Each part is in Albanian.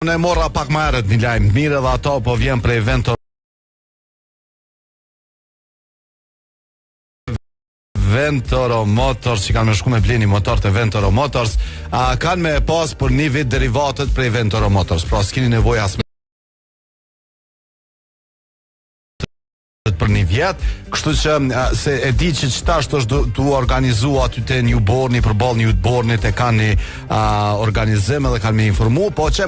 Ne morra pak më herët një lajm mirë dhe ato po vjen prej Ventoro Motors, që kanë me shku me bleni motor të Ventoro Motors, kanë me pas për një vit derivatet prej Ventoro Motors. Pra s'kini nevoj as për një vjet, kështu që se e di që qëtash është të organizu aty të një borni, përball një borni të kanë një organizim edhe kanë me informu, po që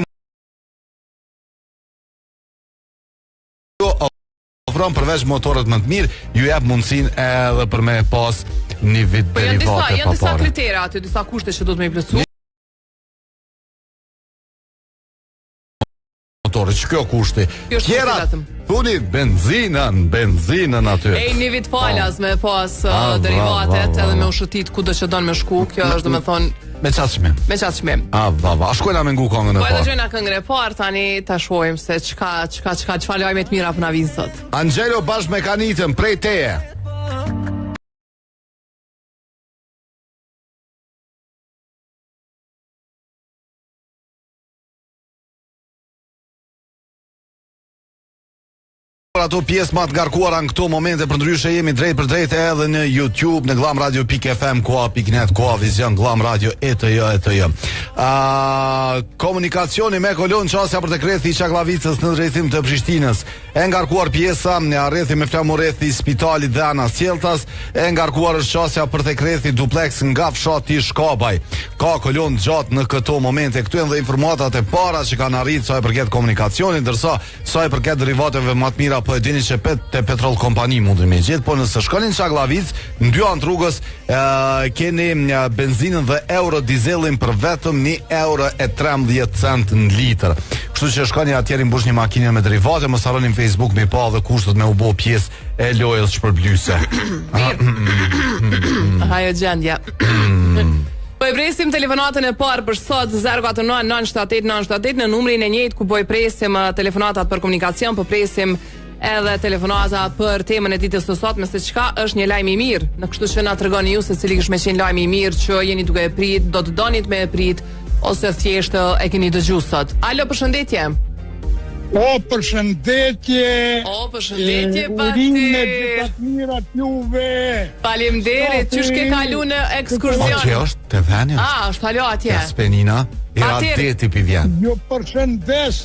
ofron përveç motorët më të mirë, ju jep mundësin edhe për me pas një vit derivate pa pare. Janë disa kritera aty, disa kushte që do të me i plotësu. Motorët, që kjo kushti? Tjera, thuni benzinën aty. Një vit falas me pas derivatet edhe me ushëtit ku do që donë me shku, kjo është do me thonë me qatë shmim. A shkojna me ngu kongën e parë. Po edhe gjojna këngën e parë, tani ta shojmë se çka lajmet mira për na vinë sot. Angelo bashkë me Kanitën prej teje. Ato pjesë më të ngarkuara në këto momente, për ndryshe jemi drejt për drejt edhe në YouTube, në glamradio.fm, koa.net, koa vizion, glamradio, etj. Komunikacioni me kolon qasja për të krethi i Çaklavicës në drejtim të Prishtinës. E ngarkuar pjesa në rrethi me flamurethi spitalit dhe Ana Sjeltas. E ngarkuar është qasja për të krethi duplex nga fshati Shkabaj. Ka kolon gjatë në këto momente. Këtu janë dhe informatat e para që kanë arritur sa i përket komunikacionit, ndërsa sa i përket derivateve më të mira, po e dini që te petrol kompani mundin me gjithë, po nëse shkonin Çaklavic, në dy anë rrugës keni benzinën dhe euro dizelin për vetëm €1.13 në litër. Kështu që shkoni atjeri mbush një makinë me derivate, mos harroni në Facebook me pa dhe kushtet me u bë pjesë e lojës shpërblyese. Hajo gjendja. Po e presim telefonatën e parë për sot 049-978-978 në numrin e njëjtë ku po e presim telefonatat për komunikacion, po presim edhe telefonata për temën e ditës së sotme, se çka është një lajm i mirë. Në kështu që na tregoni ju se cili është me qenë lajmi i mirë që jeni duke e prit, do të donit me e prit ose thjesht e keni dëgjuar sot. Alo, përshëndetje. Përshëndetje. Përshëndetje pati. Urinë të mira t'juve. Faleminderit, çu ke kalu në ekskursion? Që është te veni? Është alo atje. Jaspenina, era deti pi vjen. Jo përshëndes.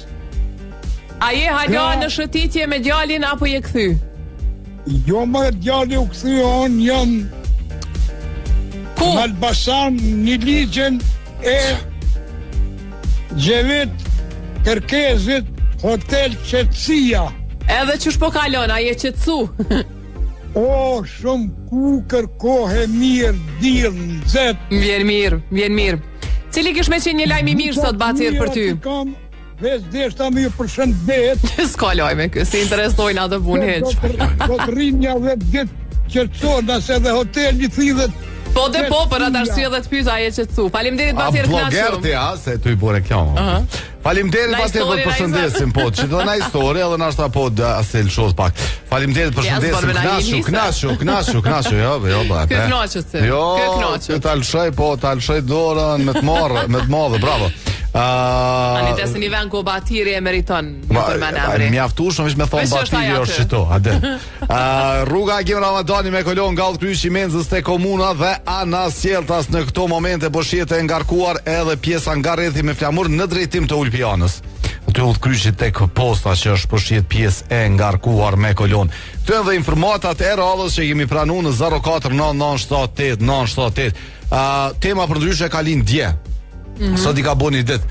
A je halo në shëtitje me djalin apo je kthy? Jo më djali u kthy, on jam ku? Në Elbasan, një ligjen e Gjevet Kërkezit, Hotel Qetësia. Edhe që shpo kalon, a je qetësu? Shumë ku kërkohe mirë, dirë, nëzet. Vjen mirë. Cili kish me qenë një lajm i mirë sot Batir për ty? Veç deshta me ju përshëndet. S'ka lajme kë, si interesojnë atë punë heq. Do të rinja dhe ditë qetësona se dhe hoteli thidhet. Po dhe po, për atë arsye dhe të pyeta je qetësu. Faleminderit Batir Knaqu. Blogerti, se tu i bë reklam. Faleminderit Batir për përshëndesin, po, që do na histori edhe na po asel shoh pak. Faleminderit përshëndesin, Knaqu, jo, ba. Kë Knaqu se. Jo, ta lshoj dorën me të madhe, bravo. Ani të se një vend ku Batiri e meriton për manevri. Mjaftueshëm është me thonë Batiri është qëto. Rruga Agim Ramadani me kolon nga kryqi i Menzës te komuna dhe Ana Sjeltas në këto momente po shihet e ngarkuar edhe pjesa nga rrethi me flamur në drejtim të Ulpianës. Aty udh kryqi tek posta që është po shihet pjesë e ngarkuar me kolon. Këto janë dhe informatat e radhës që kemi pranuar në 049978978. Tema për ndryshe ka lind dje. Sot i ka bo një ditë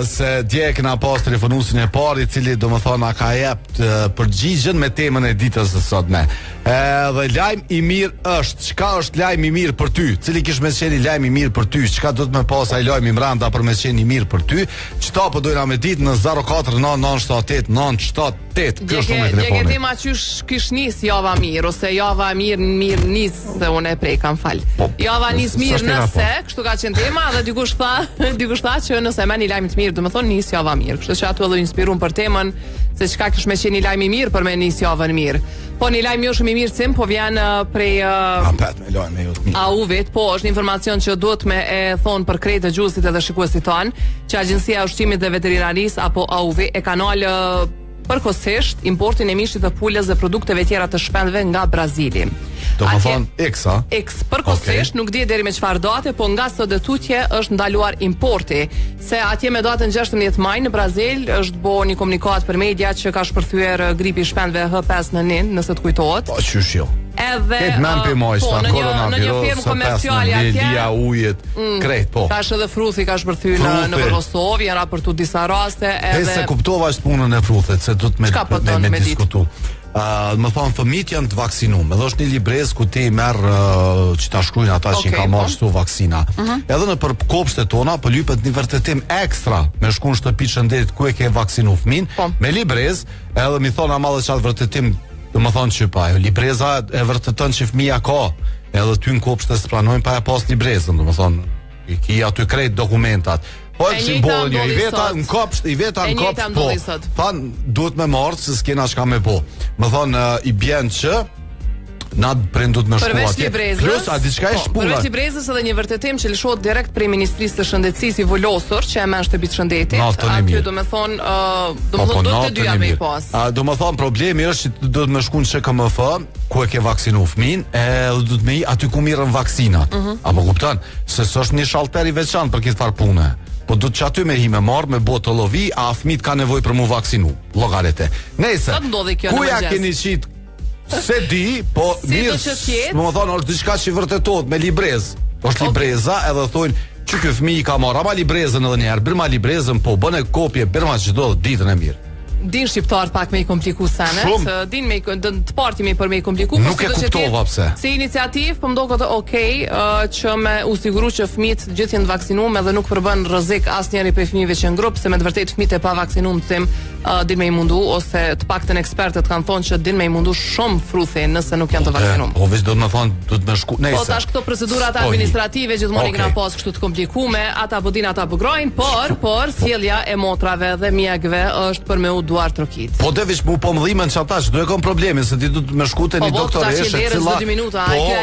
se dje këna pas telefonusin e parë i cili do më thona ka jep përgjigjen me temën e ditës së sotme. Dhe lajm i mirë është, çka është lajm i mirë për ty? Cili kish me qenë lajm i mirë për ty? Çka do të më pas ai lajm i mbranda për me qenë i mirë për ty? Çta po dojna me ditë në 049978978 8, kjo është numri i telefonit. Ti ma qysh kish nis java mirë ose java mirë nis se unë e prej kam fal. Java nis mirë nëse, kështu ka qenë tema dhe dikush tha që nëse më një lajm të mirë, do të thonë nis java mirë. Kështu që ato do inspiruan për temën se çka kish më qenë një lajm i mirë për me nis javën mirë. Po një lajm jo shumë i mirë po vjen prej AUV-t, po është një informacion që duhet me e thonë për krejt dëgjuesit edhe shikuesit tanë, që Agjencia e Ushqimit dhe Veterinarisë apo AUV e ka nalë përkohësisht importin e mishit të pulës dhe produkteve tjera të shpendëve nga Brazili. Do më thonë X përkohësisht, nuk di deri me çfarë date, po nga sot deri tutje është ndaluar importi, se atje me datën 16 maj në Brazil është bo një komunikat për media që ka shpërthyer gripi i shpendëve H5N1, nëse të kujtohet. Po çysh jo. Edhe në një firmë komerciale atje ujet krejt, po. Tash edhe fruthi ka shpërthyer në Kosovë, janë raportuar disa raste edhe se kuptova është punën e fruthit, se do të me diskutu. Më thonë fëmijët janë të vaksinuar. Edhe është një librez ku ti merr që ta shkruajnë ata që kanë marrë këto vaksina. Edhe në për kopshtet tona po lypet një vërtetim ekstra me shkuën shtëpi shëndetit ku e ke vaksinuar fëmin, me librez, edhe mi thonë ama edhe çfarë vërtetim. Do më thonë që pa, libreza e vërtetën që fëmija ka, edhe ty në kopshte së pranojnë pa e pas librezën, do më thonë, i ki aty krejt dokumentat. Po e simbolin jo, i veta në kopsht, po, thanë, duhet me marrë, se s'kena shka me po. Më thonë, i bjenë që, na prendut me shku atje. Plus, a diçka e shpuna. Përveç librezës edhe një vërtetim që lëshohet direkt prej Ministrisë të Shëndetësisë i Volosur, që e merr shtëpitë shëndetit. Aty do të thonë, do të dyja me i pas. Do të thonë problemi është që do të më shkuën SKMF, ku e ke vaksinuar fëmin, edhe do të më i aty ku mirën vaksinat. Apo kupton? Se s'është një shalter i veçantë për këtë farë pune. Po do të çaty me hi me marr me botë llovi, a fëmit ka nevojë për mu vaksinu. Llogarete. Nëse ku ja keni qit se di, po mirë, më thonë, është diçka që vërtetohet me librez. është libreza, edhe thonë, që ky fëmijë ka marrë, ama librezën edhe njerë, bërma librezën, po, bëne kopje, bërma çdo ditën e mirë. Din shqiptarët pak me i kompliku senet, din me të partimi për me i kompliku. Nuk e kuptova pse. Si iniciativë, po më do këtë okej, që me u siguru që fëmijët gjithë janë vaksinuar edhe nuk përbën rrezik asnjëri prej fëmijëve që në grup, se me të vërtetë fëmijët e pa vaksinuar tim din me i mundu, ose të paktën ekspertët kanë thonë që din me i mundu shumë fruthi nëse nuk janë të vaksinuar. Po veç do të më thonë, do të më shku. Po tash këto procedurat administrative gjithmonë i kanë pas kështu të komplikume, ata po din ata po grojnë, por sjellja e motrave dhe mjekëve është për me u duar trokit. Po devish mu po mëdhimen që ata që do e kom problemin, se ti du të me shkute një doktoreshe cila, po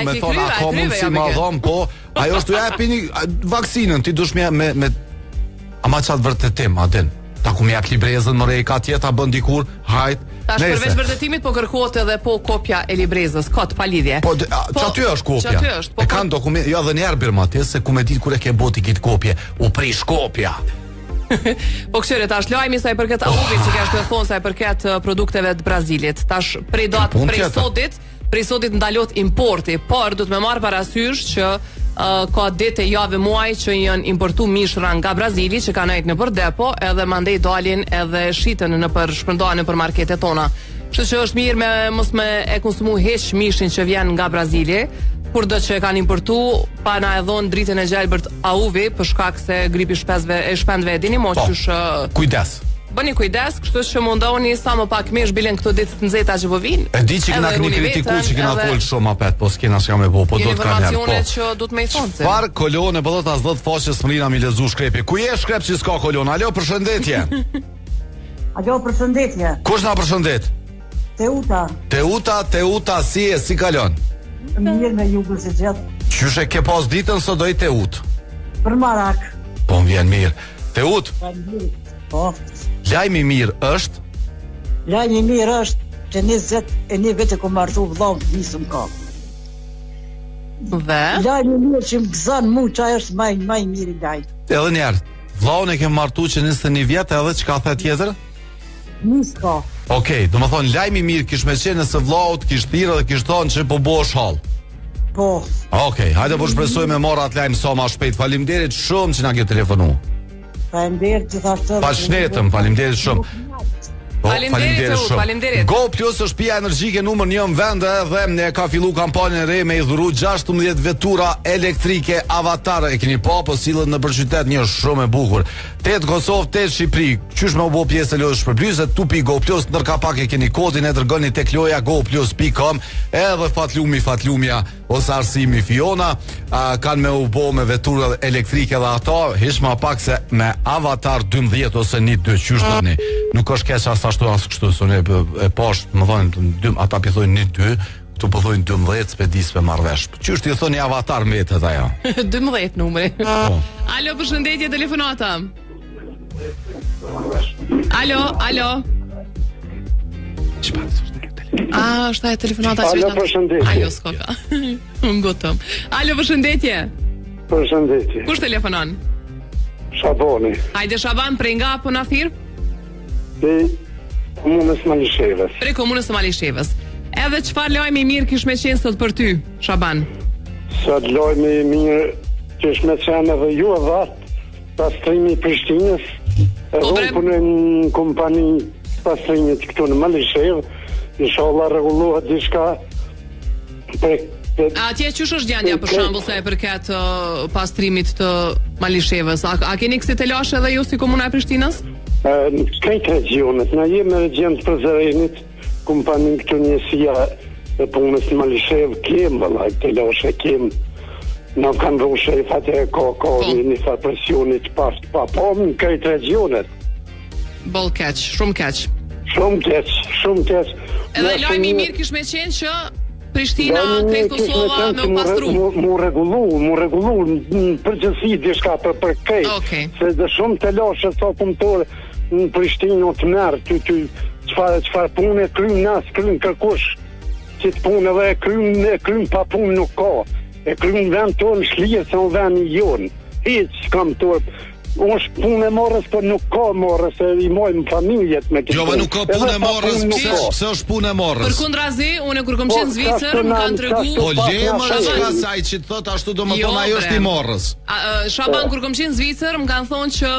me thonë a ka mundësi ma dhom, po ajo është të japi një vaksinën, ti dush me ama qatë vërtetim, adin ta ku me jap librezën, more i ka tjeta bën dikur, hajt. Tash përveç vërtetimit po kërkohet edhe po kopja e librezës, kot pa lidhje. Po çaty është kopja. E kanë dokument, jo edhe njerë birma atë se ku me ditë kur e ke boti kit kopje, u prish kopja. Po këshire, tash lajmi sa i përket AUV-it që kështë të thonë sa i përket produkteve të Brazilit. Tash prej sotit ndalot importi, por du të me marë parasysh që ka dete jave muaj që janë importu mishra nga Brazili që ka nejtë në për depo edhe mandej dalin edhe shiten në për shpërndohen në për marketet tona. Kështu që është mirë me mos me e konsumu heq mishin që vjen nga Brazili, kur do që kanë importu pa na e dhonë dritën e gjelbërt AUV për shkak se gripi shpendve e dini mo qësh kujdes. Bëni kujdes, kështu që mundoni sa më pak mish bilen këto ditë të nxehta që po vinë. E di që kena këni kritiku që kena folë shumë apet, po s'kena s'ka me po do të ka njerë. Informacionet që du të me i thonë. Par kolon e bëllot as 10 faqës Smrina mi lezu shkrepi. Ku je shkrep që s'ka kolon? Alo, përshëndetje. Alo, përshëndetje. Kush na përshëndet? Teuta, si kalon? Mirë me ju se gjithë. Qyshe ke pas ditën së doj Teut? Për marak. Po më vjen mirë. Teut? Po. Lajmi mirë është? Lajmi mirë është që 21 vete ku martu vëllam nisëm ka. Dhe? Lajmi mirë që më gëzën mu që është maj mirë i lajt. Edhe njerë, vëllam e ke martu që 21 vjetë edhe që ka the tjetër? Nisë ka. Okej, do më thonë lajmi mirë kish me qenë nëse vëllamut kish thirë dhe kish thonë që po bosh hall. Po. Okej, hajde po shpresoj me mora atë lajmë sa ma shpejt. Faleminderit shumë që na ke telefonu. Faleminderit gjithashtu. Pashnetëm, faleminderit shumë. Faleminderit. Go Plus është shtëpia energjike numër 1 në vend dhe ka filluar kampanjën e re me i dhuru 16 vetura elektrike Avatar. E keni pa po sillet në qytet, një shumë e bukur. 8 Kosovë, 8 Shqipëri. Qysh më u bë pjesë e lojës shpërblyese, tupi Go Plus, ndërka pak e keni kodin e dërgoni tek loja goplus.com, edhe fatlumja ose Arsimi Fiona kanë me u bë me vetura elektrike dhe ato, hiç më pak se me Avatar 12 ose 1-2 qysh tani. Nuk është keq ashtu as kështu, sonë e poshtë, më thonë ata pi thonë 1-2, këtu po thonë 12 spedis me marrvesh. Qysh ti thoni Avatar mbetet ajo? 12 numri. Alo, përshëndetje, telefonata. Alo. Është e telefonata që Alo, përshëndetje. Ajo s'ka ka. Unë gotëm. Alo, përshëndetje. Përshëndetje. Kush telefonon? Shaboni. Hajde Shaban, prej nga apo na thirr? Dhe komunës Malishevës. Prej komunës së Malishevës. Edhe çfarë lajmi i mirë kish me qenë sot për ty, Shaban? Sot lojmi i mirë kish me qenë edhe ju e dhatë pastrimi i Prishtinës. Edhe punoj në kompani pastrimit këtu në Malishevë. Inshallah rregullohet diçka. Atje qysh është gjendja për shembull sa e përket pastrimit të Malishevës? A keni kësi të lashë edhe ju si komuna e Prishtinës? Këtë regionet, na jemi region të Prizrenit, kompanin këtu njësia e punës në Malishevë, kemë, të lashë kemë. Në kanë rru shef atë ka një farë presionit pa në këtë regionet. Bol keq, shumë keq. Shumë keq. Edhe lajmi i mirë kish me qenë që Prishtina, krejt Kosova me u pastru. Mu regullu në përgjësi diçka për krejt. Se dhe shumë të lashe sa punëtore në Prishtinë o të merë, qëfar punë e krymë nasë, krymë kërkush, që të punë edhe e krymë pa punë nuk ka. E krymë vend tonë shlirë se në vend i jonë. Hiç kam tërë. është punë e morës, për nuk ka morës, e i mojnë familjet me këtë. Jo, nuk ka punë e morës, pse është punë e morës? Përkundrazi, unë kur kam qenë në Zvicër, më kanë tregu. Po lemë është asaj që thot ashtu domethënë ajo është i morës. Shaban kur kam qenë në Zvicër, më kanë thonë që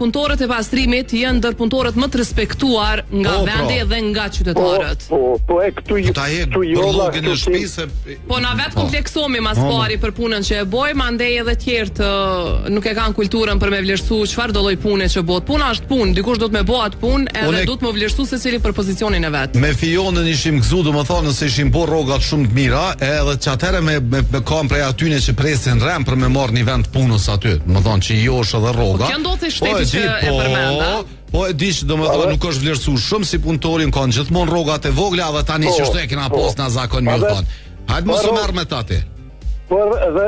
punëtorët e pastrimit janë ndër punëtorët më të respektuar nga vendi dhe nga qytetarët. Po e këtu Po na vetë kompleksomi mas pari për punën që e bojmë, andej edhe tjerë nuk e kanë kulturën për me vlerësu çfarë do lloj pune që bëhet. Puna është punë, dikush do të më bëhet punë, edhe do të më vlerësu secili për pozicionin e vet. Me Fionën ishim gëzu, domethënë se ishim bërë rrogat shumë të mira, edhe çatëre me kam prej atyne që presin rrem për me marrë një vend punës aty. Domethënë që josh edhe rroga. Po që ndodhi shteti që e përmend. Po e di që domethënë nuk është vlerësu shumë si punëtorin, kanë gjithmonë rrogat e vogla dhe tani që shto e kena pas na zakon mirë thon. Hajde mos u merr me tati. Por dhe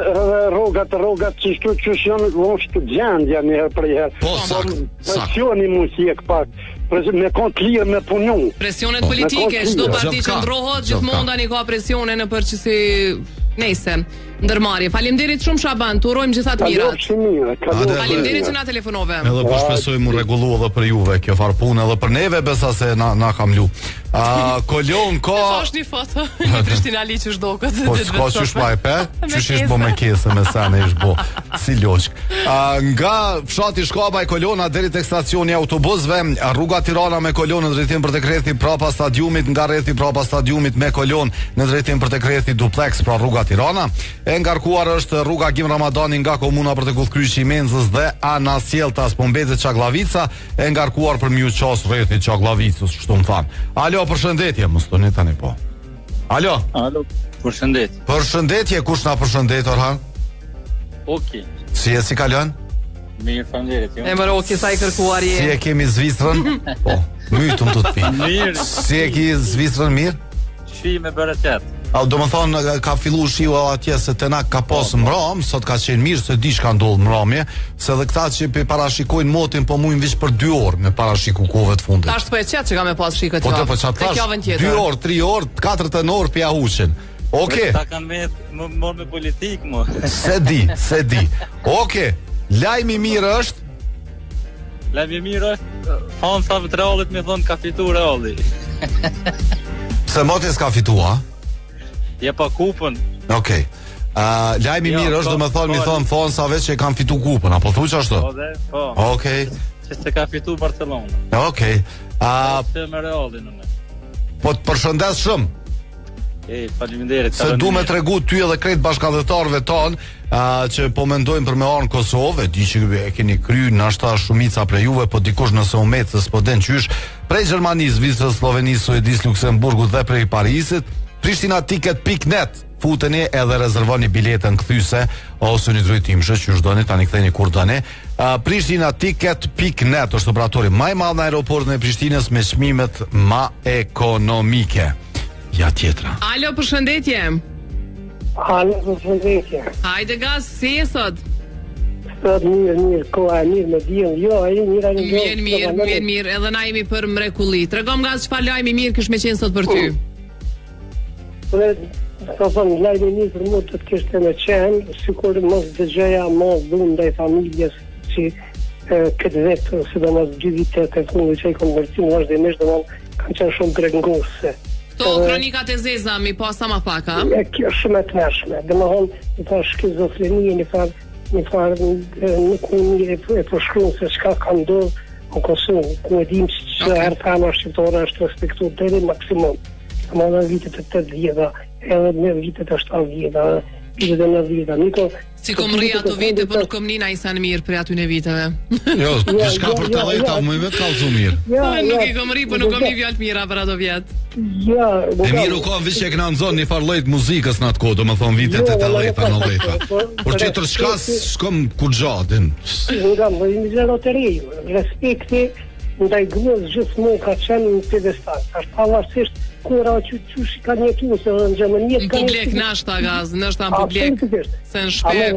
rrogat që shtu që janë vonë studiant janë herë për herë. Po sakt. Presioni mund si e pak. Me kont lirë me punu. Presionet politike, çdo parti që ndrohet gjithmonë tani ka presione në përgjithësi. Nëse ndërmarrje. Faleminderit shumë Shaban, të urojmë gjithë të mirat. Faleminderit që na telefonove. Edhe po shpresoj mu rregullu edhe për juve kjo farë punë, edhe për neve besa se na kam lu. Kolon ka. Është një foto një Prishtinali që zhdokët. Po s'ka qysh pa e pe, qysh ish bo me kese me sene ish bo si loqk. Nga fshati Shkabaj Kolona deri tek stacioni autobusëve, rruga Tirana me Kolon në drejtim për tek rrethi prapa stadiumit, nga rrethi prapa stadiumit me Kolon në drejtim për tek rrethi duplex pra rruga Tirana. E ngarkuar është rruga Gim Ramadani nga komuna për të Kullkryqi i Menzës dhe Anasjeltas, po mbetet Çaklavica, e ngarkuar për mju qas rrethi Çaklavicës, kështu më than. Alo, përshëndetje, mos toni tani po. Alo, përshëndetje. Përshëndetje, kush na përshëndet Orhan? Okej. Si kalon? Mirë, faleminderit ju. E më roki sa i kërkuar je. Si e kemi Zvicrën? Po, mytum të pi. Mirë. Si e ke Zvicrën mirë? Shi me bereqet. Do më thonë ka fillu shiu atje se të na ka pas mram, sot ka qenë mirë se di shka ndodh mramje, se dhe këta që parashikojnë motin po mujnë vish për 2 orë me parashiku kohëve të fundit. Tash po e qetë që ka me pas shikët javë. Po qatë tash 2 orë, 3 orë, 4 orë pja huqin. Oke. Ta kanë me morë me politikë mo. Se di. Oke, lajmi mirë është? Lajmi mirë është, fanë sa të realit me thonë ka fitu reali. Se motis ka fitua? Je pa kupën. Okej. Lajmi mirë është, do më thonë, mi thonë sa veç që e kam fitu kupën, apo thu që ashtu? Po. Okej. që se ka fitu Barcelona. Okej. Se me Realin unë. Po të përshëndes shumë. Faleminderit. Se du me tregu ty edhe krejt bashkëdhetarëve ton që po mendojnë për me arë në Kosovë, di që e keni kry nashta shumica prej juve, po dikush nëse u metë se s'po den qysh, prej Gjermanisë, Zvicrës, Slovenisë, Suedisë, Luksemburgut dhe prej Parisit, prishtinaTicket.net futeni edhe rezervoni biletën kthyse ose një drejtimshë që ju doni tani ktheni kur doni. prishtinaTicket.net është operatori më i madh në aeroportin e Prishtinës me çmimet më ekonomike. Ja tjetra. Alo, përshëndetje. Alo, përshëndetje. Hajde gaz, si e sot? Sot mirë, koha e mirë me diën. Jo, ai Mirë, edhe na jemi për mrekulli. Tregom gaz çfarë lajmi mirë kish me qenë sot për ty. Ka thonë, lajmi mirë për mua të kishte me qenë, sikur mos dëgjoja mos dhunë ndaj familjes që këtë vetë, sidomos 2 vitet e fundit që i konvertim vazhdimisht, domethënë kanë qenë shumë greguese. Këto kronikat e zeza mi pa sa më pak, a? Kjo është shumë e tmerrshme. Domethënë, një farë skizofrenie, një farë nuk mirë e përshkruan se çka ka ndodhur në Kosovë, ku e dim se artama shqiptare është respektuar deri në maksimum. Në vitet e 80-a, edhe në vitet e 70-a, vitet e 90-a. Niko, si kom rri ato vite, po nuk kom nina i sa në mirë për aty në viteve. Jo, diçka për të dhejta, më i vetë kalzu mirë. Nuk i kom rri, po nuk kom një vjallë mira për ato vjetë. E mirë u ka vishë që e këna nëzonë një farë lojtë muzikës në atë kohë, do më thonë vitet e 80-a, 90-a. Por që të shkas, shkom ku gjatin. Nga më një zerotëriju, respekti ndaj gruas gjithmonë ka qenë në pedestal. Është pavarësisht kura që ka jetuar se në Gjermani ka publik nashta gaz, nështë në publik se në shpe.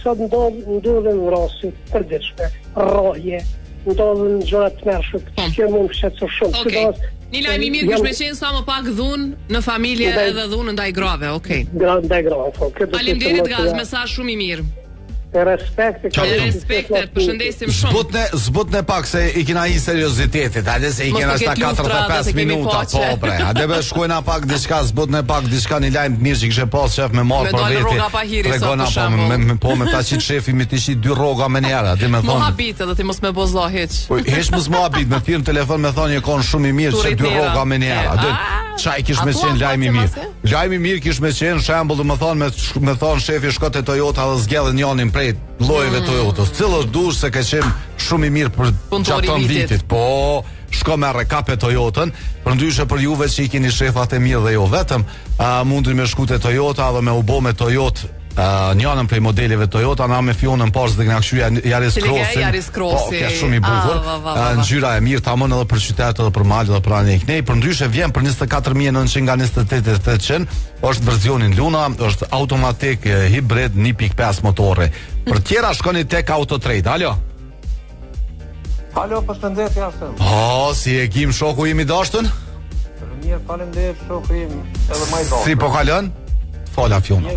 Sot ndodhen vrasje përditshme, rroje, ndodhen gjëra të tmerrshme, që mund fshetë shumë. Okej. Një lajmi mirë kish me qenë sa më pak dhunë në familje edhe dhunë ndaj grave, okej. Ndaj grave, po. Faleminderit gaz, mesazh shumë i mirë. Respekte, përshëndesim shumë. Zbutne pak se i kena i seriozitetit, hajde se i kena shta 45 minuta, po bre. Hajde be shkojna pak diçka, zbutne pak diçka një lajmë të mirë që kishe pas shef me marë për veti. Tregona po me ta qitë shefi me t'i qitë 2 rroga me njera. Mo habit edhe ti mos me bozo heq. Heq mos mo habit, me thirë në telefon me thonë një konë shumë i mirë që 2 rroga me njera. Qaj kish me qenë lajmi mirë. Lajmi mirë kish me qenë shembull me thonë shefi shkot e Toyota dhe zgjedhën njonin prej llojeve Toyotës, cilës dush se ka qenë shumë i mirë për gjaton vitit. Po, shko me rekap e Toyotën, përndryshe për juve që i keni shefat e mirë dhe jo vetëm, mundin me shku te Toyota dhe me u bo me Toyota njënën prej modeleve Toyota, na me fionën pas dhe këna këshuja Yaris Crossin. Po, ka shumë i bukur. Ngjyra e mirë, tamam edhe për qytet edhe për mal edhe për anën e Knej. Përndryshe vjen për 24.900 nga 28.800. Është versionin Luna, është automatik, hibrid, 1.5 motore. Për tjera shkoni tek Autotrade. Alo. Alo, përshëndetje Arsen. Si e kim shoku im i dashtën? Mirë, faleminderit shoku im edhe më i dashur. Si po kalon? Fala Fiona.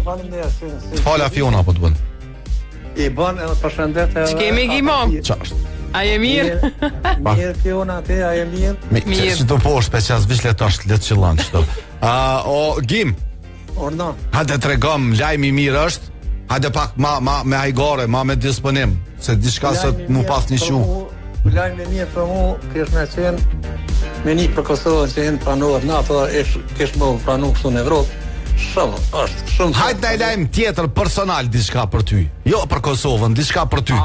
Fala Fiona po të bën. I bën edhe përshëndetje. Ç'kemi Gimo? Ç'është? A je mirë? Mirë Fiona, ti a je mirë? Mirë. Si të poshtë, pe qas vish letosh, letë qëllan qëto. Gim. Ordon. Hajde tregom, lajmi mirë është. Hajde pak ma me hajgare, ma me disponim. Se diçka sot mu pas një shu. Lajmi mirë për mu, kesh me qenë me një për Kosovën që jenë pranuar NATO, kesh më pranu këtu në Evropë. Shumë. Hajde na lajm tjetër personal diçka për ty. Jo për Kosovën, diçka për ty.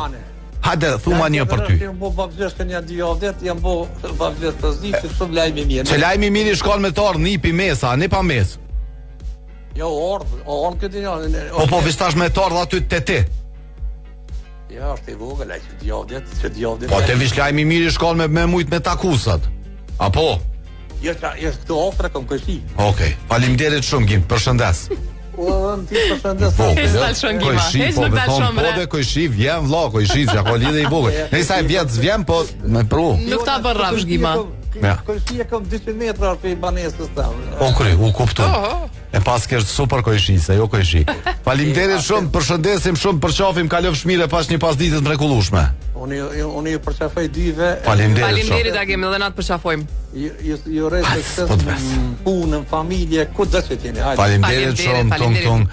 Hajde, thuma një për ty. Jam bo babzesht një diavdet, jam bo babzesht pozitiv, shumë lajmi mirë. Që lajmi mirë i shkon me të ardhë nipi mesa, ne pa mes. Jo, ardhë këtë një. Po vistash me të ardhë aty të ti. Ja, është i vogël, që diavdet. Po te vish lajmi mirë i shkon me mujt me takusat. Apo? Jo, këtu ofra kom kështi. Okej, faleminderit shumë Gim, përshëndes. Ti përshëndes. Heq dal shumë Gima, heq nuk dal shumë bre. Po dhe kojshi vjen vlla, kojshi ja ka lidhje i vogël. Nëse ai vjen po me pru. Nuk ta bën rrafsh Gima. Kojshi e kam 200 metra për banesës tam. O kry, u kuptoj. E pas kështë super kojshi, se jo kojshi. Faleminderit shumë, përshëndesim shumë, përqafim, kalofsh mirë pas një pasditet mrekullueshme. Unë ju përqafoj dyve. Faleminderit a kemi edhe na të përqafojmë. Ju rejtë sukses në punën, familje, ku dhe që tjeni. Faleminderit shumë, tung.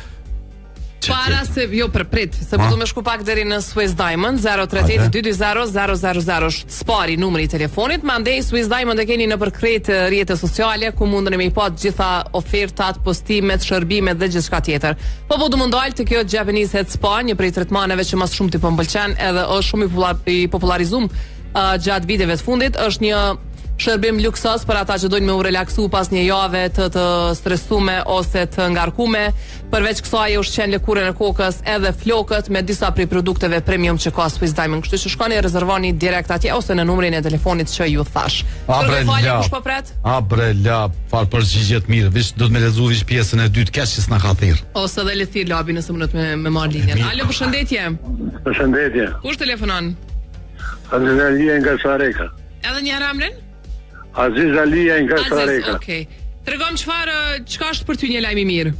Para se, jo përprit, se po du me shku pak deri në Swiss Diamond 038-220-000 është spari numri i telefonit, mandej Swiss Diamond e keni në përkrejt rrjete sociale ku mundën me i pat gjitha ofertat, postimet, shërbimet dhe gjithçka tjetër. Po du më ndalë të kjo Japanese Head Spa, një prej tretmaneve që mas shumë t'i pëmbëlqen edhe është shumë i popularizum gjatë viteve të fundit, është një shërbim luksos për ata që dojnë me u relaksu pas një jave të stresume ose të ngarkume. Përveç kësaj u shqen lëkurën e kokës edhe flokët me disa prej produkteve premium që ka Swiss Diamond. Kështu që shkoni rezervoni direkt atje ose në numrin e telefonit që ju thash. Fal përgjigjet mirë. Vish do të më lezu vish pjesën e dytë kaq që s'na ka thirr. Ose dhe le thirr labi nëse mundet me marr linjën. Alo, përshëndetje. Përshëndetje. Kush telefonon? Aziz Alia nga Sareka. Edhe një emrin? Aziz Alia nga Sareka. Okej. Tregon çka është për ty një lajm i mirë?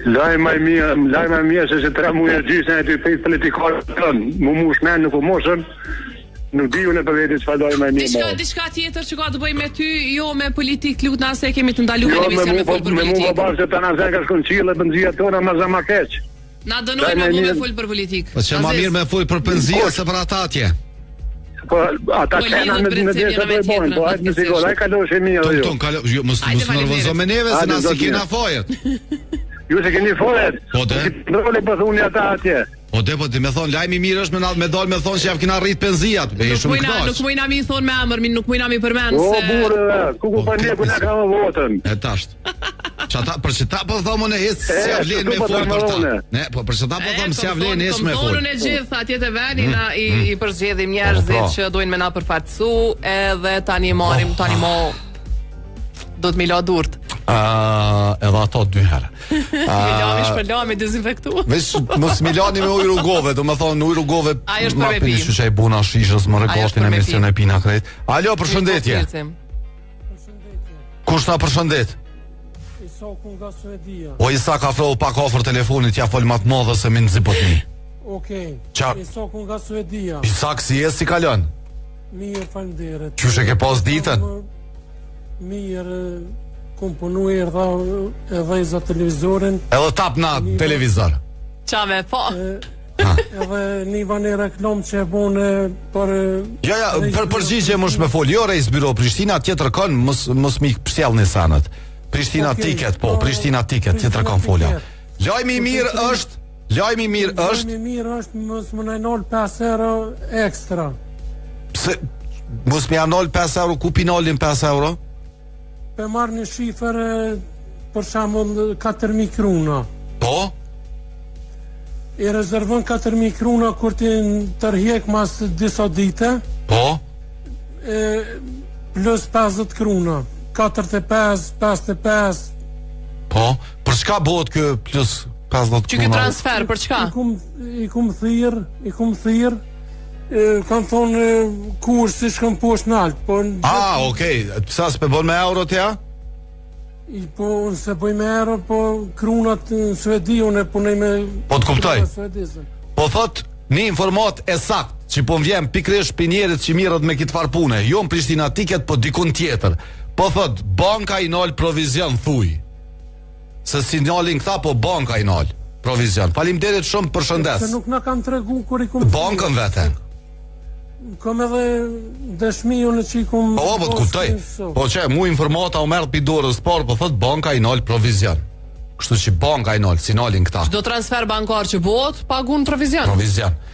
Lajma e mirë se 3 muaj gjysmë e ty pejt politikarë më mushnen nuk u moshën. Nuk diju në për vetit çfarë lajma e mirë. Diçka tjetër që ka të bëjë me ty, jo me politik, lutna se kemi të ndaluar në emision me fol për politik. Jo, me mua bashkë të anazën ka shkon qile benzia tona ma za ma keq. Na dënojnë me fol për politik. Po që ma mirë me fol për benzia se për ata atje. Po ata kena në desha do e bojnë, po hajtë në sigur, hajtë kaloshe mirë dhe jo. Mos nervozo me neve se na si kena fojet. Ju se keni fojet? Po de? Ndrole për thuni ata atje. Po de, me thonë, lajmi mirë është me dalë me thonë që javë kena rritë penzijat. Nuk mujna mi thonë me amër, nuk mujna mi përmenë se... O, burë, kuku për një, ku ne ka më votën. E tasht. Për që ta po thomë në hisë si avlenë me folë për ta. Ne, po për që ta po thomë si avlenë hisë me folë. Komponën e gjithë atje të veni, na i përzgjedhim njerëzit që dojnë me na përfatësu, edhe tani marim, tani mo do të milo durt. Edhe ato 2 herë. Milani shpërlami dezinfektu. Vesh mos milani me ujë rrugove, do të thonë ujë rrugove. Ma pini shusha i buna shishës më regotin e mision e pina krejt. Alo, përshëndetje. Kush na përshëndet? Isaku nga Suedia. O Isak afro pak afër telefonit, ja fol më të madhe se më nxipotni. Okej. Isaku nga Suedia. Isak si je, si kalon? Mirë, faleminderit. Qysh e ke pas ditën? Mirë, kom punu erdha edhe za televizorin. Edhe tap na televizor. Qa me po? Edhe një vanë reklam që e bune për... Ja, për përgjigje mos me fol. Jo rejs biro Prishtina, tjetër kon, mos mi pështjell në sanët. Prishtina tiket, po, Prishtina tiket, tjetër kon folja. Lajmi i mirë është... Lajmi i mirë është mos më nëjnol 5 euro ekstra. Pse, mos më janol 5 euro, ku pinolin 5 euro? Për marrë një shifër për shambull 4.000 kruna. Po? I rezervon 4.000 kruna kur ti tërhjek mas disa dite. Po? Plus 50 kruna. 45, 55. Po? Për çka bëhet kë plus 50 kruna? Që kë transfer, për çka? I kum thirr. Kam thonë kur si shkëm poshtë nalt. Okej. Psa s'pe bon me euro t'ja? Po, se bëj me euro, po krunat në Suedi, unë e punoj me... Po t'kuptoj. Po thot, një informat e sakt, që po m'vjem pikrish për njerit që mirët me kitë far pune, jo në Prishtina tiket, po dikun tjetër. Po thot, banka i nal provizion, thuj. Se si nalin këta, po banka i nal provizion. Faleminderit shumë, përshëndes. Se nuk na kanë tregu kur i kumë... Bankën vete. Kom edhe dëshmi unë që i kumë... Po t'kuptoj. Po që, mu informata u merë për dorës par, po thot banka i nal provizion. Kështu që banka i nal, si nalin këta. Çdo transfer bankar që bëhet, pagun provizion.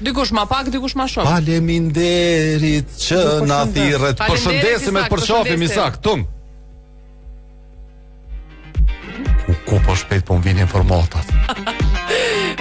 Dikush ma pak, dikush ma shumë. Faleminderit që na thirret. Përshëndesim e përshofim Isak, tung. Ku po shpejt po më vinë informatat.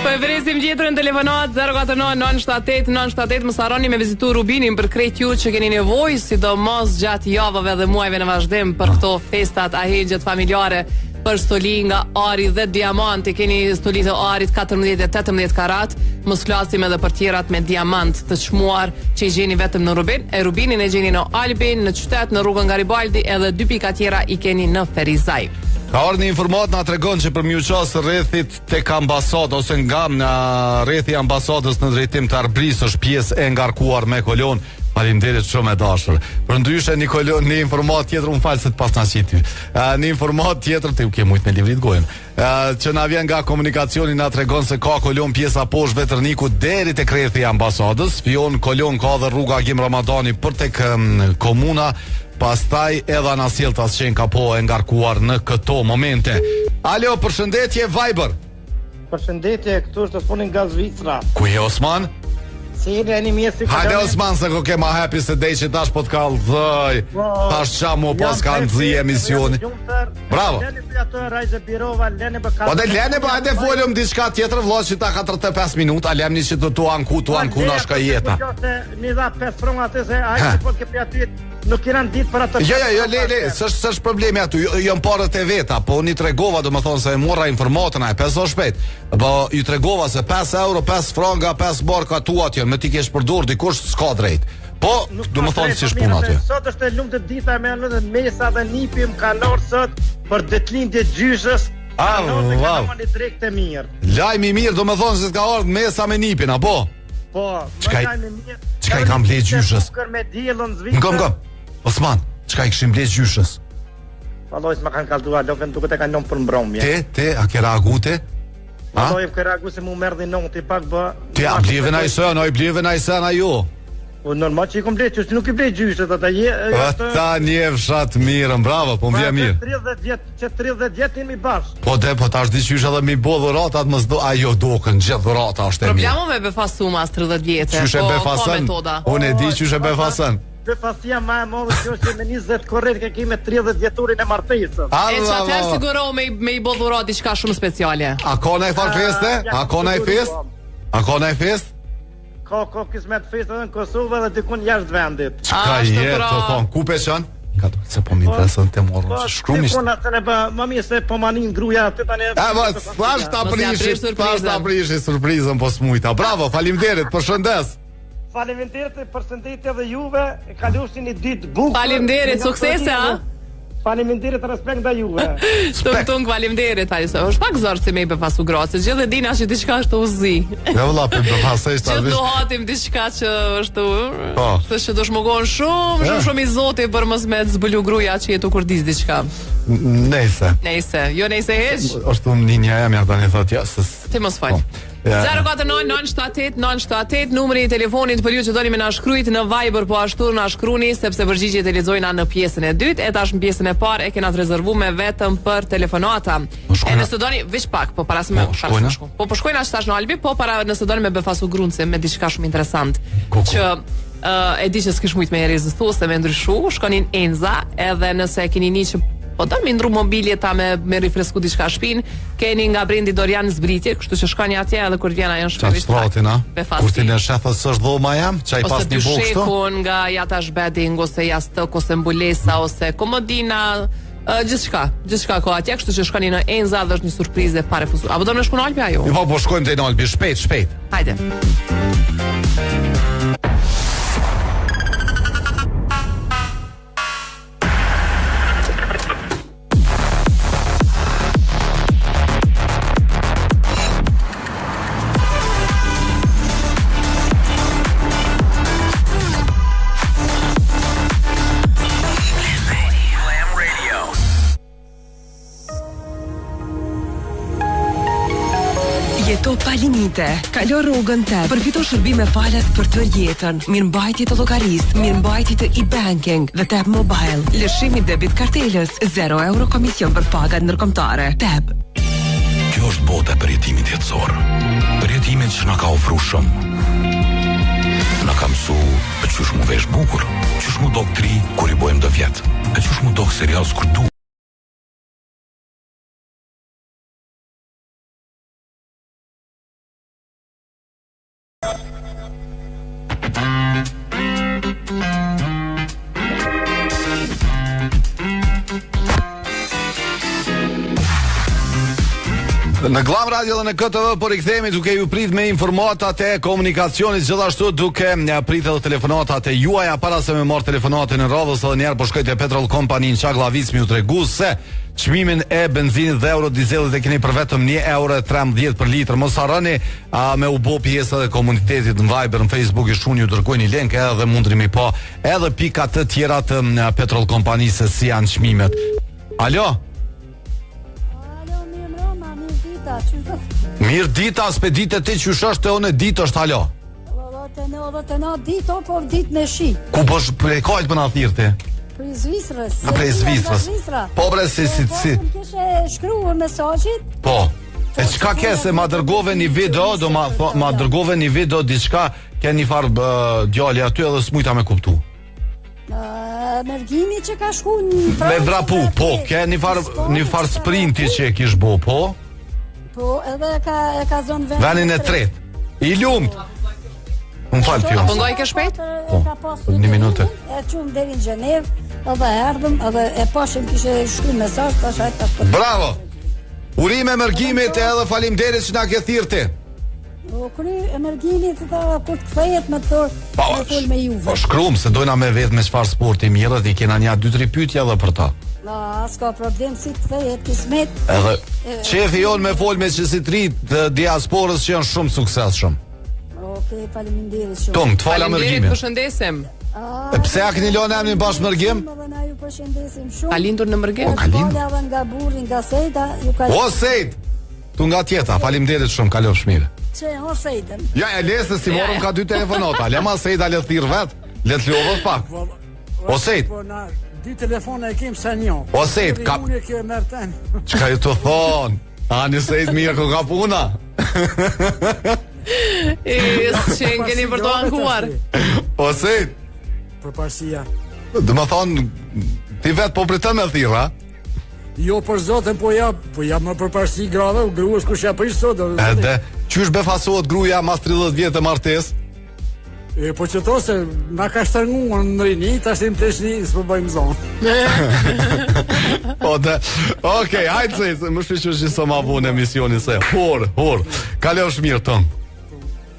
Po e vresim gjetrën telefonat 049-978-978. Më saroni me vizitu Rubinin për krejt ju që keni nevoj, sidomos gjatë javëve dhe muajve në vazhdim për këto festat ahegjet familjare, për stoli nga ari dhe diamanti. Keni stoli të arit 14-18 karat. Mos flasim edhe për tjerat me diamant të çmuar që i gjeni vetëm në Rubin. E Rubinin e gjeni në Albin, në qytet, në rrugën Garibaldi, edhe 2 pika tjera i keni në Ferizaj. Ka orë një informat nga tregon që për mjuqasë rrethit tek ambasadë ose nga rrethi ambasadës në drejtim të Arbris është pjesë e ngarkuar me kolon. Faleminderit shumë e dashur. Përndryshe një informat tjetër, unë falë se të pas na qit ty. Një informat tjetër ti u ke mujt me livrit gojën. Që na vjen nga komunikacioni na tregon se ka kolon pjesa poshtë Veterniku deri te krethi i ambasadës. Fion kolon ka dhe rruga Agim Ramadani për tek komuna. Pastaj edhe anasjelltas që ka po e ngarkuar në këto momente. Alo, përshëndetje Viber. Përshëndetje, këtu është Osmani nga Zvicra. Ku je Osman? Si jeni ani mirë si Hajde Osman, se ko ke ma happy se dej që tash po t'kall dhëj. Tash qa mu pas ka nëzi emisioni. Bravo. Po dhe lene, po hajde folëm diçka tjetër vlo që ta 45 minuta, lemni që të anku na shka jeta. Një dha 5 fronga atë se ajë po ke pja ty nuk kena ditë për atë. Jo, le, s'është problemi aty, jam parët e veta, po unë i tregova do më thonë se e morra informatën e 5 shpejt. Po i tregova se 5 euro, 5 franga, 5 barka tu atje, me ti kesh përdor dikush s'ka drejt. Po, do më thonë si shpun aty. Sot është e lumë të dita me në mesa dhe nipi më kalor sot për detlindje gjyshës. Wow. Lajmi i mirë, do më thonë se s'ka ardhur mesa me nipin, apo? Po, çka i kam ble gjyshës? Ngom. Osman, çka i kishim ble gjyshës? Valloj s'ma kanë kalduar, lokën duket e kanë lënë për mbrëmje. Te, a ke reagute? Valloj ke reagu se mu merdhi nonti pak bë. Ti a bliven ai sën, ai bliven ai sën ajo. Po normal që i kom ble, që nuk i ble gjyshët ata je. Ata një fshat mirë, bravo, po m'vjen mirë. 30 vjet jemi bashkë. Po tash di qysh edhe mi bo dhuratat mos do ajo dokën gjithë dhurata është e mirë. Problemu me befasumas 30 vjetë. Qysh e befasën? Unë e di qysh e befasën. Befasia ma e modhe që është me 20 korrekt ke me 30 vjeturin e martesës. E që atër siguro me i bo dhurat diçka shumë speciale. A ka na i far feste? A ka na i fest? A ka na i fest? Ka kismet fest edhe në Kosovë dhe dikun jashtë vendit. Çka jetë të thonë, ku peqën? Ka të se po mi interesën të morën që shkrumisht. Ma mirë se po manin gruja të tani. Thash ta prishi surprizën po smujta. Bravo, faleminderit, përshëndes. Faleminderit, përshëndetje edhe juve. E kaloshin një ditë bukur. Faleminderit, suksese, a? Faleminderit, respekt ndaj juve. Tung faleminderit, Alisa. Është pak zor si me i befasu gratë, se gjithë e dina që diçka është uzi. Ja vëlla pe befasësh ta. Gjithë do hatim diçka që është që do shmogon shumë i Zotit për mos me të zbulu gruaja që jetu kur dis diçka. Nejse. Jo nejse heq. Është ninja e tani thotë ja se ti mos fal. 049-978-978 numri i telefonit për ju që doni me na shkruajt në Viber, po ashtu na shkruani sepse përgjigjet e lexojna në pjesën e dytë, e tash në pjesën e parë e kena të rezervuar vetëm për telefonata. E nëse doni veç pak, po para se më shkojnë. Po shkojnë as tash në Albi, po para nëse doni me befasu grunce me diçka shumë interesant. Që e di që s'kish shumë me rezistues se me ndryshu, shkonin Enza, edhe nëse e keni një që po do më ndru mobilje ta me rifresku diçka shtëpin, keni nga brendi Dorian Zbritje, kështu që shkoni atje edhe kur vjen ajo në shtëpi. Kur ti në shefë s'është dhoma jam, çaj pas një bukë këtu. Ose nga jatash bedding ose jashtëk ose mbulesa ose komodina, gjithçka ka atje, kështu që shkoni në Enza dhe është një surprizë pa refuzuar. Apo do të shkojmë në Alpi ajo? Po shkojmë te Alpi shpejt. Hajde. Jeto pa limite, kalo rrugën të, përfito shërbime falas për të jetën, mirëmbajtje të llogarisë, mirëmbajtje të e-banking dhe Tab Mobile. Lëshimi debit kartelës, 0 euro komision për pagat ndërkombëtare. Tab. Kjo është bota për jetimin jetësor. Për jetimin që na ka ofruar shumë. Na ka mësuar ç'është mu vesh bukur, ç'është mu dok tri kur i bëjmë do vjet, ç'është mu dok serios kur du. Në Glam Radio dhe në KTV po rikthehemi duke ju prit me informatat e komunikacionit, gjithashtu duke prit edhe telefonatat e juaja. Para se me marr telefonatin në radhës edhe njerë po shkoj te Petrol Company në Çagllavicë, më u tregu se çmimin e benzinit dhe eurodizelit e keni për vetëm 1,13 për litër. Mos harroni me u bë pjesë edhe komunitetit në Viber, në Facebook, i shuni ju dërgojni link edhe mundrimi pa edhe pika të tjera të Petrol Company se si janë çmimet. Alo? Mirë dita, s'pe ditë ti qysh është e unë ditë është halo. Të na ditë, po ditë në shi. Ku po kajtë për na thirë ti? Prej Zvicrës. Prej Zvicrës. Po bre si. Kishe shkruar mesazhit. Po. E çka ke se ma dërgove një video, do ma dërgove një video diçka, ke një farë djali aty edhe s'mujta me kuptu. Mergimi që ka shku një me vrapu, po, ke një farë sprinti që e kish bo, po? Po, edhe e ka zonë venin e tret. I lumt. Unë falë kjo. Po ngoj ke shpejt? Po, një minutë. E qumë deri në Gjenevë, edhe erdhëm, edhe e pashim kishe shkru mesazh, tash hajt tash për. Bravo! Urime Mergimit edhe faleminderit që na ke thirrë ti. O kry e Mergimit të kur të kthehet me thor, me fol me Juve. Po shkruam se dojna me vetë me çfarë sporti mirë dhe i kena një 2-3 pyetje edhe për ta. S'ka problem si të kthehet kismet. Edhe shefi jon me fol me qesidrit të diasporës që janë shumë suksesshëm. Okej, faleminderit shumë. Tom, të fala Mergimin. Përshëndesim. E pse ja keni lënë emrin bashkë Mergim? Edhe na ju përshëndesim shumë. Ka lindur në Mergim? Po, ka lindur. Edhe nga burri, nga Sejda, ju ka. O Sejd. Tu nga tjeta, faleminderit shumë, kalofsh mirë. Çe, o Sejdën. Ja, e lesë si morëm ka 2 telefonata. Lema Sejda le thirr vet, le të lodhë pak. O Sejd. Po na 2 telefona e kem sa një. O Sejd, ka. Unë që merrten. Çka ju të thon? Ani Sejd mirë ku ka puna. Keni për të ankuar. O Sejd. Për parësia. Dhe më thonë, ti vetë po pritën me thirë, a? Jo, për zotën, po ja më për parësi grave, u gruës kush ja prish sot. Edhe, qysh befasohet gruja mas 30 vjetë e martes? Po që to se na ka shtërnguar në rini, ta shtim të shni, s'po bëjmë zonë. O dhe, okej, hajtë se, më shqy që sa ma vu në emisioni se, hor, kalofsh mirë tëmë.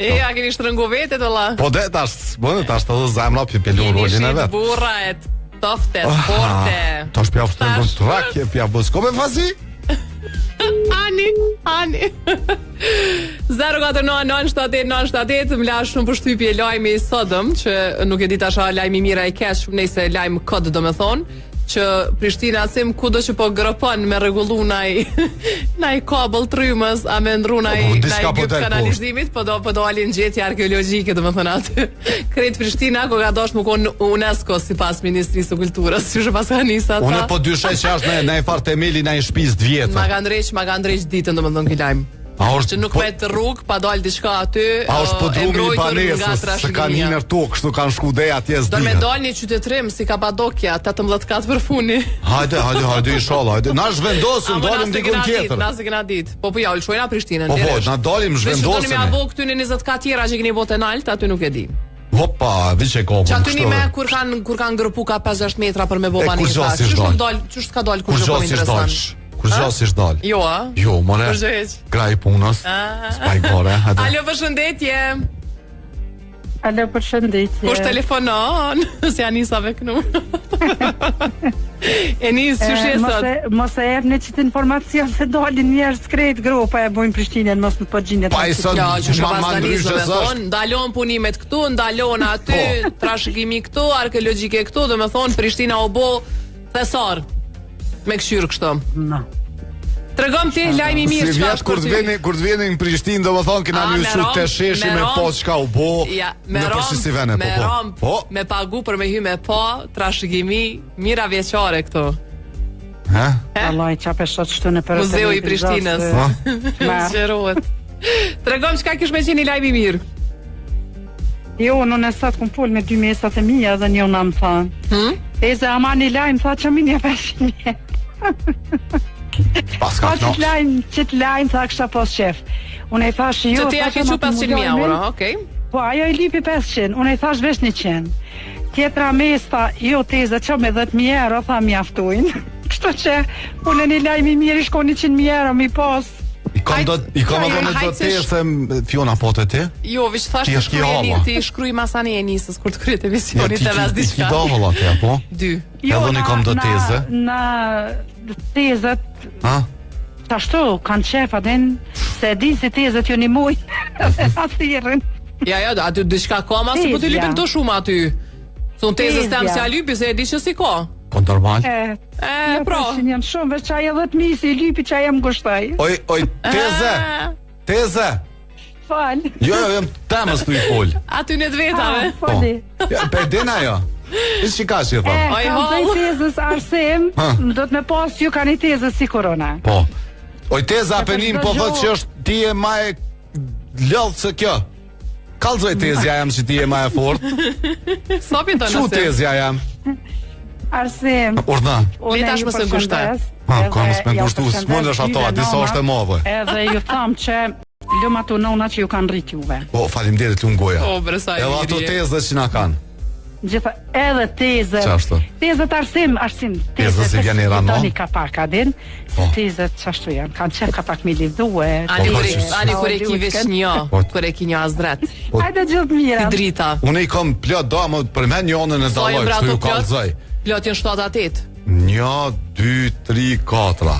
Ja keni shtrëngu vetet valla. Po dhe tash të dhe zemra pjepelur rolin e vetë. Keni burra tofte, sporte. Tash pja shtrëngu të rakje, pja bës. Ko me fazi? Ani 049-978-978. Më lash shumë përshtypje lajmi i sodëm, që nuk e di tash a lajmi mira i keq, nëse lajm kod do me thonë, që Prishtina sim kudo që po gropon me rregullu nai kabël trymës, a me ndru nai gyp kanalizimit, po do alin gjetje arkeologjike, domethënë aty. Krejt Prishtina ku ka dosh më kon UNESCO sipas Ministrisë së Kulturës, që pas ka nisë ata. Unë po dyshoj që është në far themeli në një shtëpi të vjetër. Ma ka ndreq ditën domethënë ky lajm. Që nuk me të rrug, pa dal diçka aty. A është po drumi i banesës, se kanë hiner tokë, kështu kanë shku dhe atje s'dija. Do me dal një qytetrim si Kapadokja, 18 kat për funi. Hajde, inshallah, hajde. Na zhvendosim, dalim dikun tjetër. Na se kena ditë. Po ja, ulshojna Prishtinën. Po, na dalim zhvendosim. Dhe që do me abo këty në 20 kat tjera që keni botë nalt, aty nuk e di. Hopa, viçe kopën. Që aty një me kur kanë grupu ka 50 metra për me bo banisa. Qështë ka dal kur shumë interesant? Kur gjasish dal. Jo, a? Jo, more. Graj punës. Spaj gore. Alo, përshëndetje. Kush telefonon? Se Anisave kënu. Enis, që shesot? Mos e erë në qitë informacion se dalin njerës krejt grupa e bojnë Prishtinën, mos në përgjinët. Pa i sot, ma ndryshës është. Ndalon punimet këtu, ndalon aty, trashëgimi këtu, arkeologjike këtu, dhe me thonë Prishtina o bo thesar. Me këshyrë kështu. Tregom ti lajmi mirë si vjetë kur të veni në Prishtinë, do më thonë kena një shut të sheshi me po qka u bo në përshisi vene. Me romp, me pagu për me hy me po, trashëgimi, mira vjeqare këtu. Allah i qape shot qëtu në përët. Muzeu i Prishtinës. Qërohet. Tregom qka kish me qeni lajmi mirë. Jo, në nësat këm fol me 2 mesat e mija dhe një në më thanë. Eze ama një lajmë, tha që minja peshinje. Qëtë lajmë, tha kësha pos qef. Unë e thash jo... Që ti a ke që 500.000 euro, okej? Po, ajo i lipi 500, unë e thash vesh 100. Tjetra mes, tha, jo teze që me 10.000 euro, tha mjaftojnë. Kështu që, unë e një lajmë i mirë i shko 100.000 euro mi pos. I kam do tezë Fiona po të ti? Jo, vish thash ti shkruaj masani e nisës kur të kryet emisionit të vazh diçka. Ti davolla ti apo? 2. Jo, unë kam do tezë. Na tezët. Ha? Tashtu kanë qef atin se din se tezët jo një muj. Athirin. Ja, aty diçka ka ma se po të lipin të shumë aty. Son tezës tem si a lypi se e di që si ka. Po normal. Pra. Janë shumë veç qaj edhe të misi, lypi qaj jam gështaj. Oj, teze. Fal. Jo, jam temës të i fol. Aty në të vetave. Fali. Pe dina jo. Ishtë që ka që i thonë. Kam të i tezës arsim, do të me pas ju ka një tezës si korona. Po. Oj, teza apenin po thot që është ti e ma e lëllë se kjo. Kalzoj tezja jam që ti e ma e fort. Sopi të nëse. Që tezja jam? Arsim. Urna. Le tash më së ngushtet. Ka më së ngushtu, s'mundesh ato, disa është e madhe. Edhe ju tham që lëma të nona që ju kanë rrit juve. Po, faleminderit lumë goja. O, bresa i edhe ato tezët që na kanë. Gjitha, edhe tezët. Qashtu? Tezët arsim. Tezët si vjen i rano. Toni ka pak adin, se tezët qashtu janë. Kanë qef ka pak me lidhue. Ani kur e ki vesh një, kur e ki një azdret. Hajde gjithë mira. Ti drita. Unë i kom plot domë për me njonën e daloj, kështu ju kalzoj. Plot janë 7-8. 1, 2, 3, 4.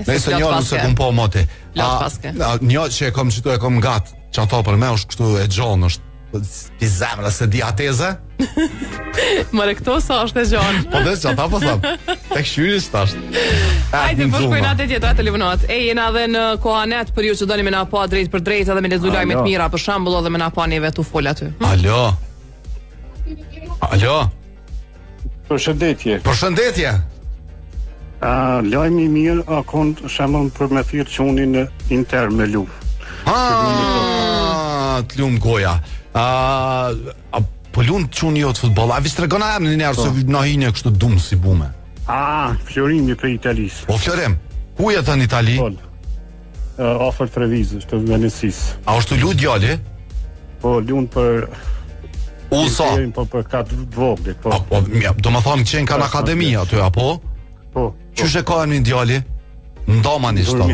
Nëse një nëse kom po moti. Një që e kom qëtu e kom gatë, që ato për me është kështu e gjonë, është pizemra se di ateze. Mëre këto sa është e gjonë. Po dhe që ata po thëmë, e këshyris të ashtë. Ajde, po shkojnë atë tjetër atë telefonat. Jena dhe në kohanet për ju që doni me na pa drejt për drejt edhe me lezulaj me të mira, për shambull edhe me na pa neve të full aty. Alo. Përshëndetje. Lajmi mirë akon shemën për me thirë quni në Inter me lu. Të lumë goja. Po lumë quni jo të futbol. A visë të regona e më një njerë se në hinje kështë dumë si bume. Florimi për Italis. Po Florim, ku jetë në Itali? Afer Trevizës të Venecis. A është të lu djali? Po lumë për... Usa? Po për katë voglit. Do më thonë qenë ka në akademia aty, apo? Po. Qështë e ka e një djali? Ndoma një shto.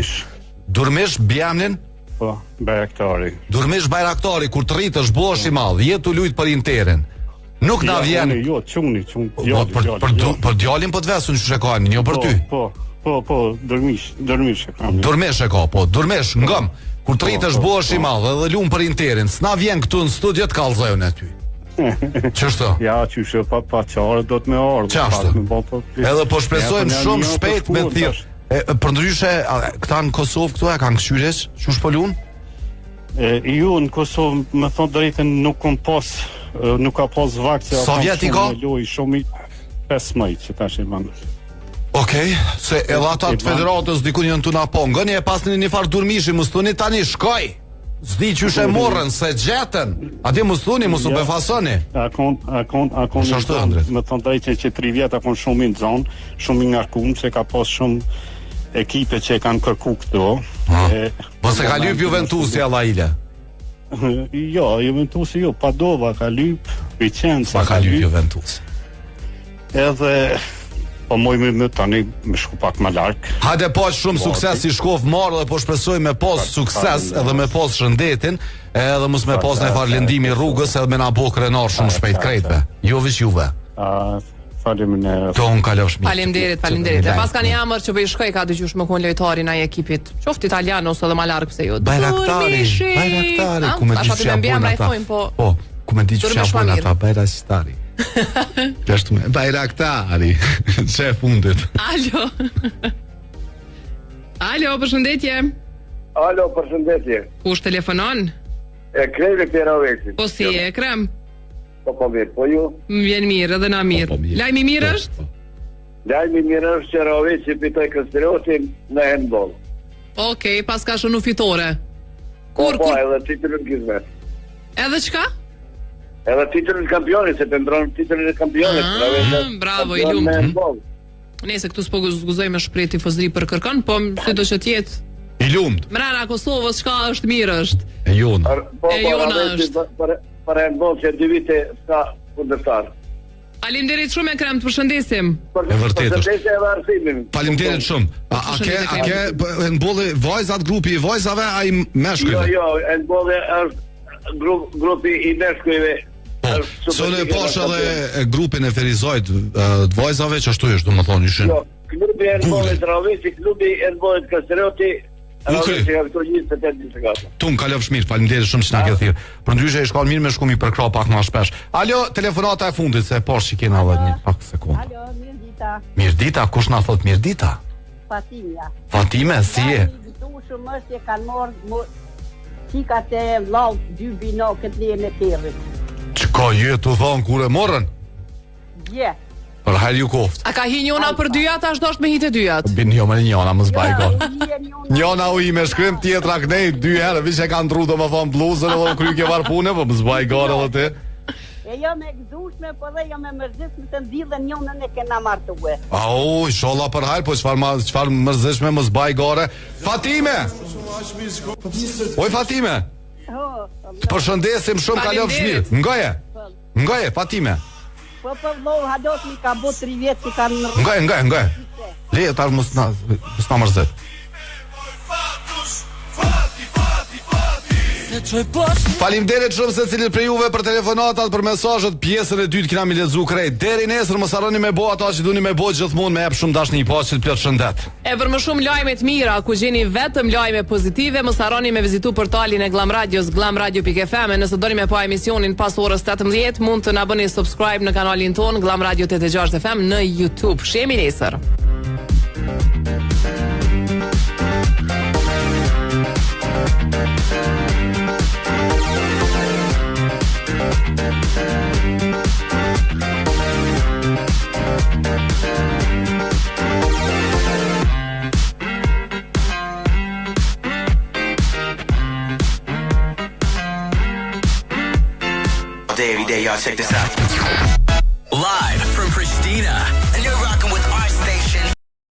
Durmish Bjemnin? Po, Bajraktari. Durmish Bajraktari, kur të rritë është bosh i madhë, jetë të lujtë për Interin. Nuk na vjen... Jo, quni. Për djalin po të vesun qështë e ka e një për ty? Po, Durmish e ka. Durmish e ka, po, Durmish, ngëm. Kur të rritë është bosh i madhë edhe lumë për Interin, s'na vjen këtu në studio të kalzojnë e ty. Qështu? Ja, qështu pa qarë do të me ardhë. Qashtu? Edhe po shpresojmë shumë shpejt me thirë. Për ndryshe, këta në Kosovë këtu e kanë këshyres? Qush po lunë? Ju në Kosovë, me thonë drejten, nuk ka pas vakce. Sovjeti ka? Shumë 5 maj që ta që i manë. Okej, se edhe ata të federatës dikun janë të napon. Gëni e pas një farë durmishi, më stuni tani shkoj. Zdi që shë morën, se gjetën. A di më stuni, më su befasoni. Akon me thonë drejtë që 3 vjetë akon shumë i në zonë, shumë i ngarkumë, se ka pas shumë ekipe që e kanë kërku këto. Po se ka lyp Juventusi alla ile? Jo, Juventusi jo, Padova ka lyp, Vicenza ka lyp Juventusi. Edhe... Po moj me tani me shku pak më larkë. Hajde po shumë sukses i shkof marrë dhe po shpresoj me pos sukses edhe me pos shëndetin edhe mus me pos në farë lëndimi rrugës edhe me na bo krenar shumë shpejt krejtve. Jo vish juve. Faleminderit. Ton kalosh mirë. Faleminderit. E pas ka një amër që po i shkoj ka dëgjush më kon lojtari në ekipit. Qoftë italian ose edhe më larg se ju. Bajraktari, ku më dish çfarë bën ata. Po, ku më dish çfarë bën ata Bajraktari. Gjashtu me Bajraktari. Çe fundit. Alo, përshëndetje. Alo, përshëndetje. Kush telefonon? Ekremi Pjeroveci. Po si Ekrem? Po mirë, po ju? Më vjen mirë edhe na mirë. Lajmi mirë është? Lajmi mirë është që Roveci pitoj Kastriotin në handball. Okej, pas ka shënu fitore. Po, edhe titullin Gizmet. Edhe çka? Edhe titullin kampionit, se pëndronë titullin e kampionit. Bravo, i lumë. Nese, këtu s'po zguzoj me shpreti fëzri për kërkan, po si do që tjetë. I lumë. Mrena Kosovës, shka është mirë është. E jona. E jona është. Për e ndonë që 2 vite s'ka kundërtar. Faleminderit shumë Ekrem, të përshëndesim. E vërtetë. Përshëndetje edhe Arsimin. Faleminderit shumë. A ke mbulli vajzat grupi i vajzave ai meshkujve? Jo, e mbulli është grupi i meshkujve. Sonë poshtë edhe grupin e Ferizojt të vajzave që ashtu është, domethënë ishin. Jo, klubi e mbulli Travesi, klubi e mbulli Kastrioti. Tum kalofsh mirë, faleminderit shumë që na ke thirrë. Përndryshe e shkon mirë me shkumi për krah pak më shpesh. Alo, telefonata e fundit se poshtë që kena edhe një pak sekondë. Alo, Mirdita. Mirdita, kush na thot Mirdita? Fatimia. Fatime, si je? Shumë është e kanë marrë qikat e vllau 2 binokët le me territ. Çka je të thon kur e morën? Je. Për hajë ju koft. A ka hi njona për dyat, as dosh me hitë dyat? Bin jo me njona, mos baj got. Njona u i me shkrim tjetra kënej 2 herë, vish e kanë ndru domethën bluzën edhe kryqe varpune, po mos baj got edhe ti. E jo me gëzushme, po dhe jo me mërzitshme të ndidhen njonën e kena martue. Au, inshallah për hajë, po çfarë mërzitshme mos baj gore. Fatime. Oj Fatime. Të përshëndesim shumë kalofsh mirë. Ngoje Fatime. Po vllau hados mi ka bot 3 vjet që kanë. Ngoje. Le ta mos na mërzet. Faleminderit shumë secilit prej juve për telefonatat, për mesazhet. Pjesën e dytë kemi lexuar krejt. Deri nesër mos harroni me bë ato që duni me bë gjithmonë, me jap shumë dashni, paqe, plot shëndet. E për më shumë lajme të mira, ku gjeni vetëm lajme pozitive, mos harroni me vizitu portalin e Glam Radios, glamradio.fm. Nëse doni me pa emisionin pas orës 18, mund të na bëni subscribe në kanalin ton Glam Radio 86 FM në YouTube. Shihemi nesër. Every day, y'all check this out. Live from Pristina, and you're rocking with